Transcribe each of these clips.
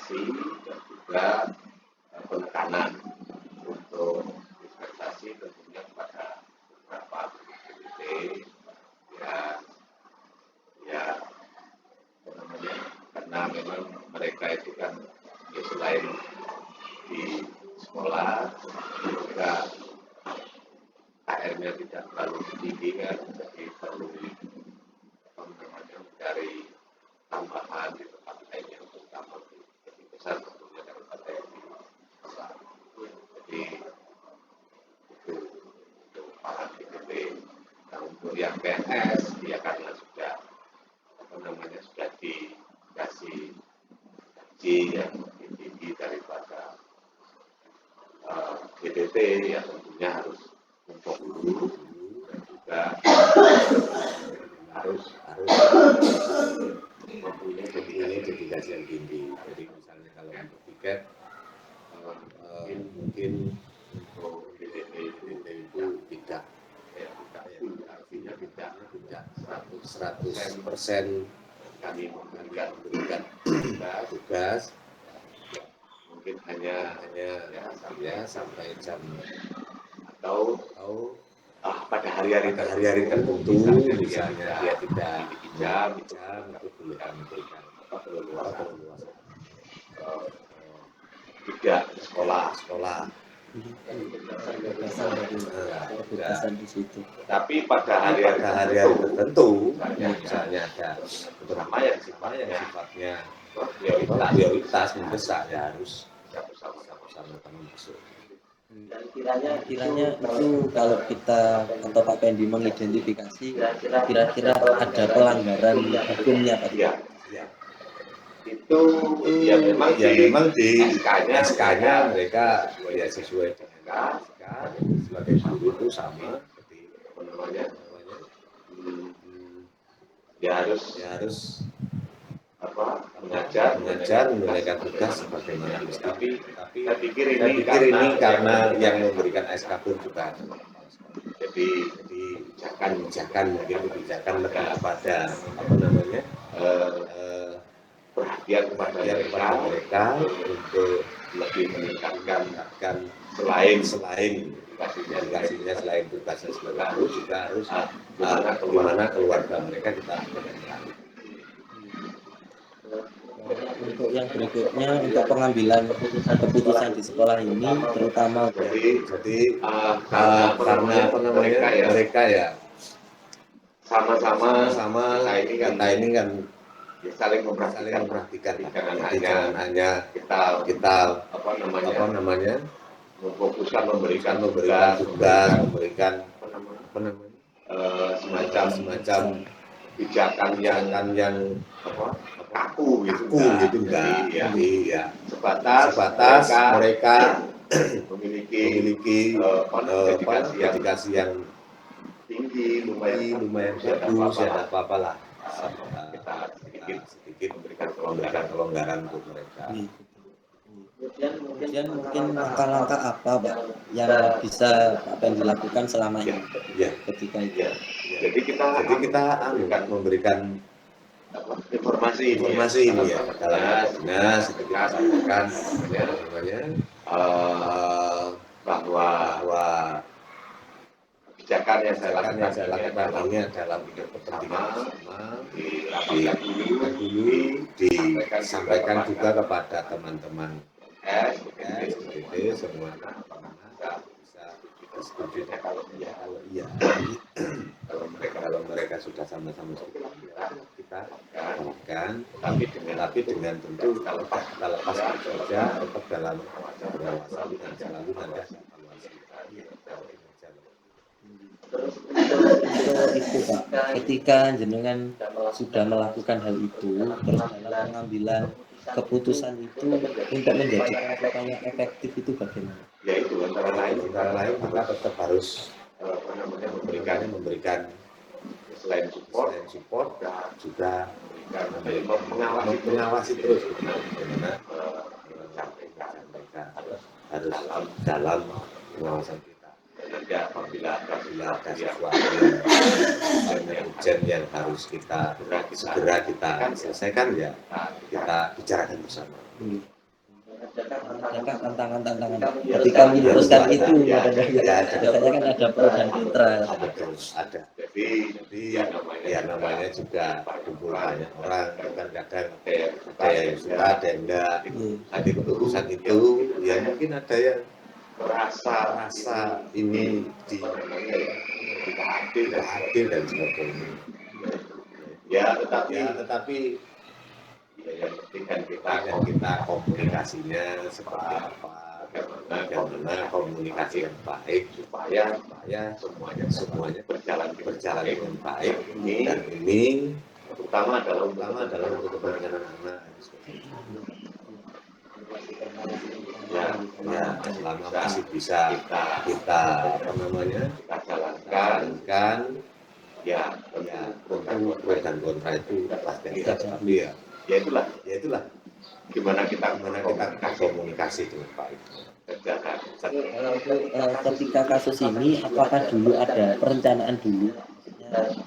dispensasi dan juga penekanan untuk dispensasi tentunya kepada beberapa BPT ya apa namanya, karena memang mereka itu kan ya selain di sekolah juga HR-nya tidak terlalu tinggi kan, jadi perlu apa namanya mencari tambahan di tempat lain yang terutama lebih besar tentunya daripada yang di sekolah. Jadi itu untuk para BPT. Nah untuk yang PNS dia karena sudah apa namanya sudah dikasih gaji yang lebih tinggi daripada BPT ya tentunya harus untuk dulu dan juga harus mempunyai dedikasi yang tinggi. Jadi misalnya kalau untuk tiket mungkin untuk BPT itu tidak artinya tidak 100% kami memberikan tugas mungkin hanya ya sampai jam atau pada hari-hari tertentu misalnya dia tidak jam itu boleh kami berikan keleluasan tidak sekolah kebebasan di situ. Tapi pada hari-hari tertentu misalnya ada beberapa yang sifatnya prioritas mendesak ya harus bersama kami masuk. Dan kiranya itu kalau kita atau Pak Pendi mengidentifikasi kira-kira ada pelanggaran hukumnya Pak? Ya. Itu ya memang di SK-nya mereka ya sesuai dengan SK sebagai guru itu sama seperti apa namanya ya harus mengajar menunaikan tugas sebagaimana tapi saya pikir ini karena yang memberikan SK pun juga jadi kebijakan mungkin kebijakan lebih kepada apa namanya perhatian kepada mereka untuk lebih meningkatkan selain edukasinya selain tugasnya sebagai guru juga harus bagaimana keluarga mereka kita mengenal. Untuk yang berikutnya untuk pengambilan keputusan di sekolah ini terutama jadi karena apa namanya mereka ya sama-sama kita ini kan ya, saling memperhatikan jangan hanya kita apa namanya memfokuskan memberikan tugas memberikan apa namanya semacam pijakan yang kaku gitu enggak ya sebatas mereka memiliki dedikasi yang tinggi lumayan bagus ya apa-apa lah kita sedikit memberikan kelonggaran untuk mereka. Kemudian mungkin langkah-langkah apa Pak yang bisa Pak Pendi lakukan selama ini ketika itu? Jadi kita memberikan informasi ini ya dalam dinas kita sampaikan namanya bahwa kebijakan yang saya lakukan ini adalah kepentingan bersama dulu disampaikan juga kepada teman-teman SPPT semua bisa setuju kalau iya kalau mereka sudah sama-sama setuju kita lakukan tapi dengan tentu kalau lepas kerja tetap dalam pengawasan dan selalu ada Terus untuk itu Pak, ketika jenengan sudah melakukan hal itu, terus dalam pengambilan keputusan itu untuk menjadikan supaya efektif itu bagaimana? Ya itu antara lain kita tetap harus memberikan selain support dan juga mengawasi terus bagaimana mereka harus dalam pengawasan kita. Nanti apabila ada sesuatu yang urgent yang harus kita segera kita selesaikan ya kita bicarakan bersama. adakah tantangan-tantangan ketika memutuskan itu biasanya kan ada pro dan kontra. Betul, ada. Jadi Ya namanya juga kumpul banyak orang, itu kan kadang ada yang suka, ada yang enggak. Nanti keputusan itu, ya mungkin ada yang merasa ini tidak adil dan sebagainya. ya Tetapi yang penting kan kita komunikasinya seperti apa, bagaimana komunikasi yang baik supaya semuanya berjalan dengan baik. Dan ini utama adalah untuk kepentingan anak-anak. Ya, selama masih bisa kita jalankan, ya tentu pro dan kontra itu pasti ada, tapi ya itulah gimana kita komunikasi dengan baik. Kalau ketika kasus ini, apakah dulu ada perencanaan dulu?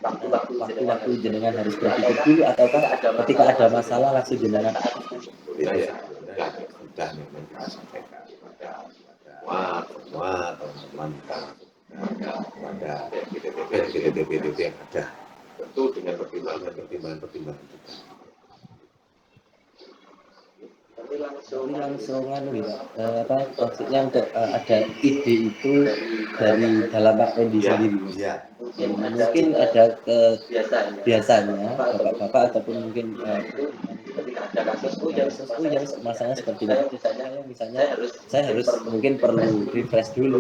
Waktu-waktu jenengan harus berpikir dulu, ataukah ketika ada masalah langsung jenengan? Sudah memang kita sampaikan kepada semua teman-teman pada PDP yang ada, tentu dengan pertimbangan juga. Tapi langsung gitu, maksudnya untuk ada ide itu dari dalam Pak Pendi sendiri. Ya. Mungkin ada biasanya bapak-bapak ataupun mungkin ketika ada kasus yang masalahnya seperti itu, misalnya saya harus mungkin perlu refresh dulu.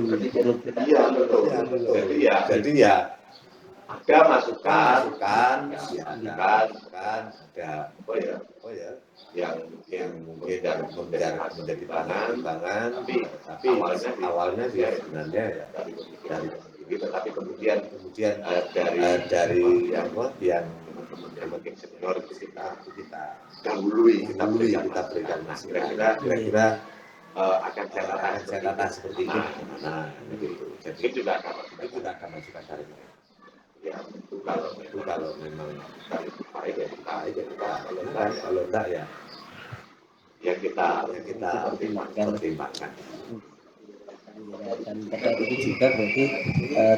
Jadi ya ada masukan ada yang mungkin menjadi pertimbangan, tapi awalnya dia sebenarnya ya dari tapi kemudian dari yang mungkin senior kita dahului kita berikan masukan, kira-kira akan saya tata seperti ini bagaimana gitu. Jadi itu juga akan masukan dari mereka. ya itu kalau memang baik ya kita kalau enggak ya kita Dan pertimbangkan. pada itu juga berarti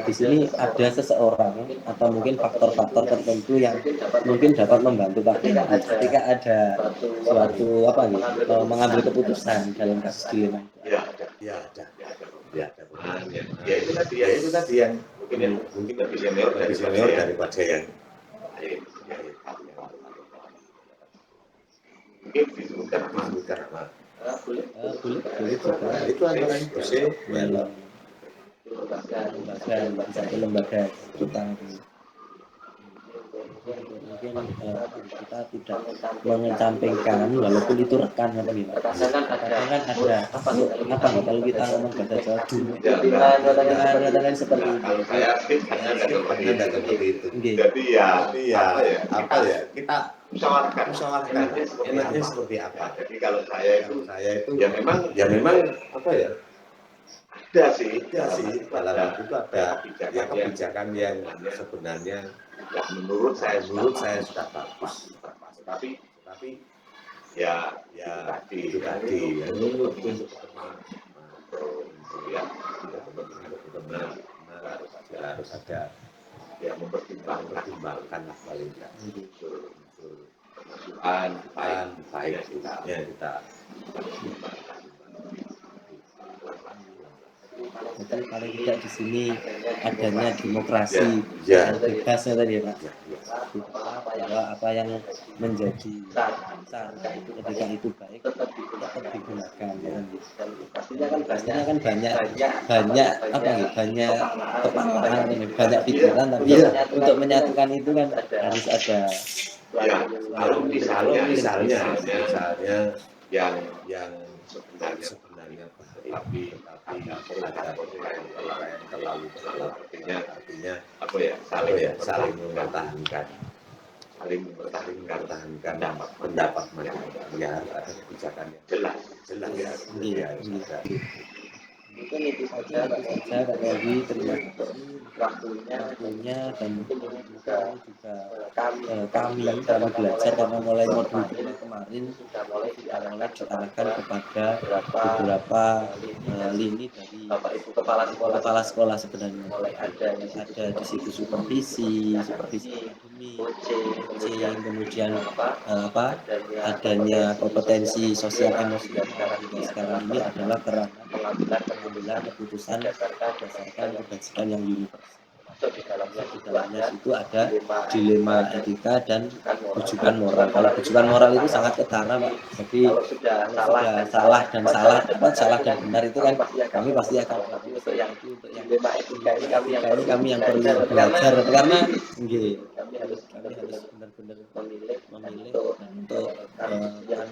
di sini ada seseorang atau mungkin faktor-faktor tertentu yang mungkin dapat membantu Pak Pendi ketika ada suatu mengambil keputusan dalam kasus dilema. Ya itu tadi yang mungkin lebih senior daripada yang mungkin disebutkan boleh juga. Itu antara dosen satu lembaga tentang mungkin kita tidak mengecampingkan walaupun itu rekan apa gitu. Kadang ada kalau kita ngomong bahasa Jawa dulu katakan seperti itu. saya tidak seperti itu. jadi ya Kita usahakan enaknya seperti apa. jadi kalau saya itu ya memang ada sih dalam itu ada kebijakan yang sebenarnya menurut saya sudah bagus, tapi ya itu tadi ya untuk harus ada ya mempertimbangkan lah paling tidak masukan baik kita Jadi paling tidak di sini adanya demokrasi Ya. yang bebasnya tadi ya Pak. Bahwa apa yang menjadi cara itu ketika itu baik tetap digunakan. Pastinya kan banyak kepalaan ini, banyak pikiran, tapi untuk menyatukan itu kan harus ada. ya kalau misalnya yang sebenarnya tapi ada yang terlalu artinya saling mempertahankan pendapat masing-masing ya ada kebijakan yang jelas Iya. Mungkin itu saja Kak Dewi, terima kasih waktunya dan ini juga kami belajar karena mulai modul 2 kemarin sudah mulai diarahkan kepada beberapa lini dari kepala sekolah sebenarnya. Mulai ada di situ supervisi akademik, coaching, kemudian adanya kompetensi sosial emosional juga sekarang ini adalah kerana pengambilan keputusan berdasarkan kebajikan yang universal. Di dalamnya itu ada dilema etika dan rujukan moral. Kalau rujukan moral itu sangat ketara, Pak. Jadi kalau sudah salah dan benar itu kan kami pasti akan untuk yang dilema etika ini kami yang perlu belajar karena kami harus benar-benar memilih dan untuk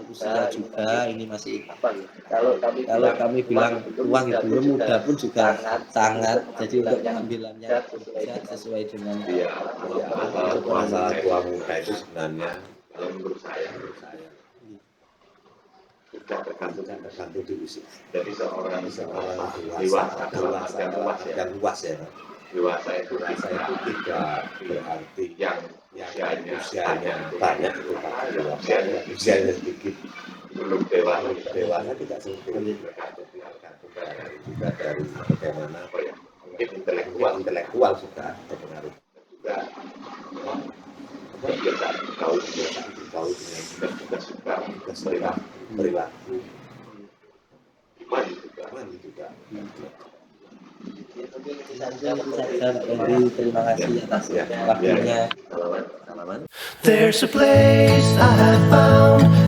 usia juga ini masih kalau kami bilang uang itu belum muda pun juga sangat, jadi untuk pengambilannya sesuai dengan masalah tua muda itu sebenarnya kalau menurut saya tidak tergantung diri sih. jadi seorang dewasa dan luas ya. dewasa itu tidak berarti yang usianya banyak itu usianya sedikit belum dewasa tidak seperti itu. Juga dari bagaimana mungkin intelektual sudah terpengaruh juga kebiasaan tahu dengan dan juga suka perilaku iman juga Jadi terima kasih atas waktunya. Salaman. There's a place I have found